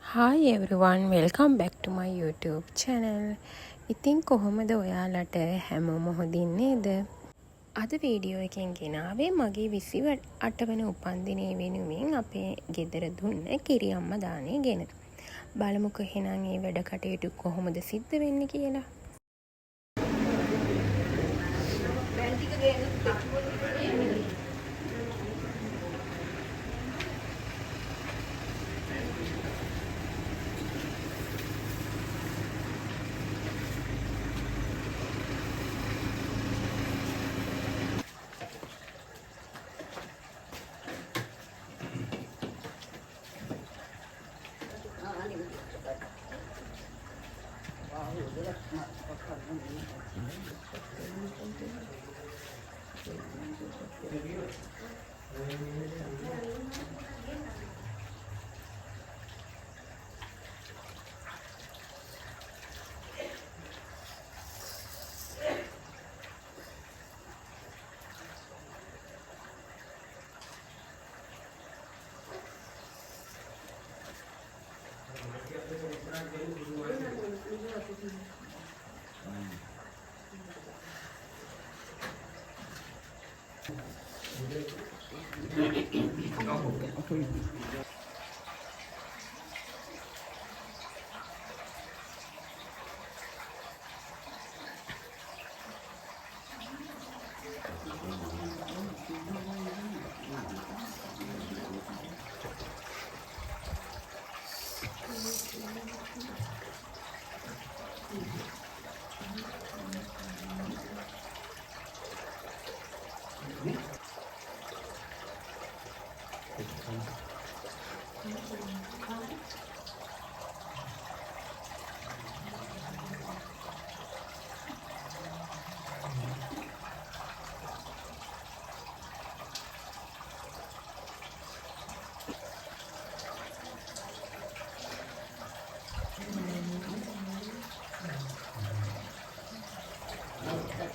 Hi everyone, welcome back to my YouTube channel. ඉතින් කොහොමද ඔයාලට හැමෝම හොඳින් නේද? අද වීඩියෝ එකෙන් ගෙනාවේ මගේ 28 වන උපන්දිනය වෙනුවෙන් අපේ ගෙදර දුන්න කිරි අම්මා දානේ ගැන. බලමුකෝ එහෙනම් මේ වැඩ කටයුතු කොහොමද සිද්ධ වෙන්නේ කියලා.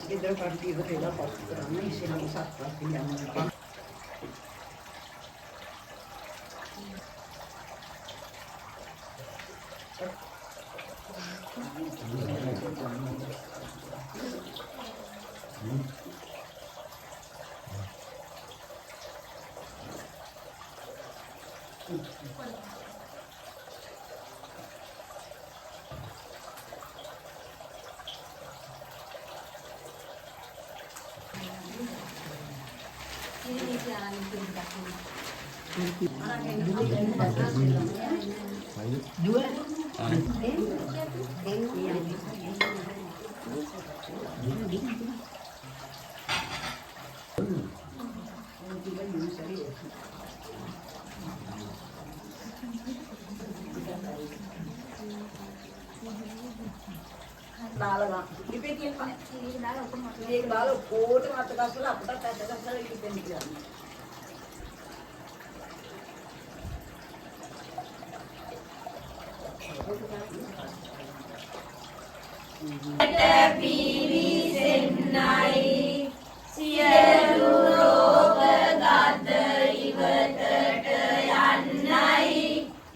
Gendera partido della porta, noi siamo stati abbiamo due දාලා ඉපේ තියෙන පස්සේ දාලා ඔක්කොම මේක දාලා ඔක්කොටම අත ගස්සලා අපිටත් අත ගස්සලා ඉපෙන්න කියලා. පිවිසෙන්නයි සියලු රෝග ගත ඉවතට යන්නයි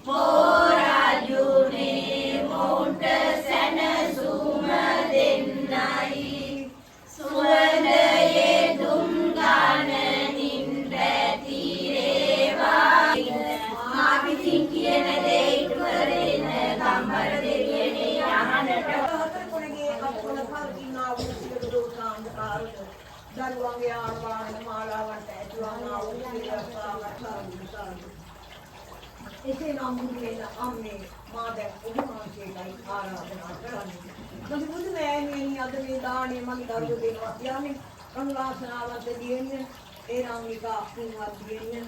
මෝරජුනේ මොන්ට සැනසුම දෙන්නයි සුවඳයේ දුම් ගානනින් පැතිරේවා මා විසින් කියන දේ ඉටු කරගෙන ගම්බර දෙවියනේ යහනට දරුවන්ගේ ආවාහන මාලාවට ඇතුළන්නා වූ සිරස්වාගත එසේ නම් මුදෙන්න අම්මේ මා දැන් ඔබවහන්සේටයි ආරාධනා කරන්නේ. මගේ බුදු මෑණියනි අද මේ දාණය මගේ දරුවෝ දෙනවා කියන්නේ කරුණාසනාවන්ත දියන්නේ ඒ රාමිකා පින්වත් දියන්නේ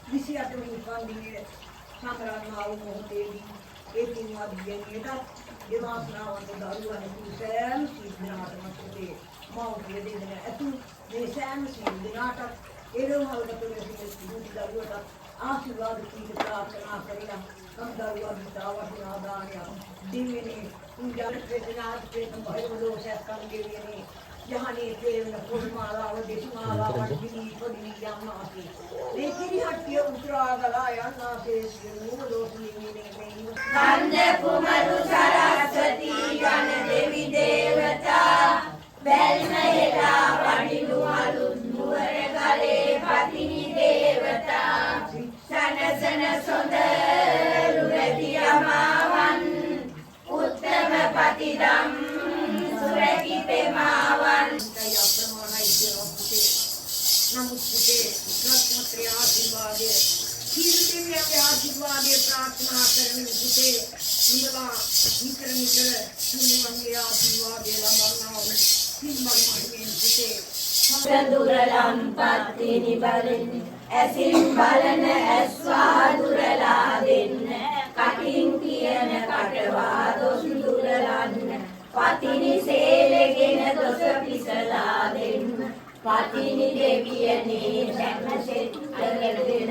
28 වෙනි උපන්දිනයේ සමරන්නා වූ මොහොතේදී ඒ පින්වත් දියන්නේට දේවාසනාවන්ත දරුවන් සෑම සිද්ධාතම සුදේ මෞර්ය දෙදෙන ඇතු මේ සෑම සිද්ධාට එළවහලට තුනේ දරුවට ආශිර්වාද කීක ප්‍රාර්ථනා කරලා हम दरुआ बितावा दानिया दिव्यने पूजा वेदनाथ प्रेम भयवदो शस्त्रम देवियने जहाने प्रेम फुलमाला वदिशमाला वदिनी पदिनी यामासी लेकिन हट्टिय उतरा गला या नासे नूर दोषनी ने කන්ද කුමරු සරස්වති ගණ දෙවි දේවතා බැල්ම හෙලා වඩිනු අලුත් නුවර ගලේ පතිනි දේවතා සනසන සොඳරු රැති අමාවන් උත්තම පතිදම් සුරැකි පෙමාවන් නමුත් පුතේ රත්නත්‍රි ආශිර්වාදය කීර්තිමය ආශිර්වාදය ප්‍රාර්ථනා කරන පුතේ නුඹලා නිතර නිතර තුන්වන්ගේ ආශිර්වාදය ලබන්නා වූ සිංහල මහිමෙන් පුතේ සඳුරලම් පත්තිනි බලෙන් ඇසින් බලන ඇස්වා දුරලා දෙන්න කටින් කියන කටවා දොස් දුරලන්න පතිනි සේලගෙන දොස පිසලා දෙන්න පතිනි දෙවියනේ සැනසෙත් කරගෙන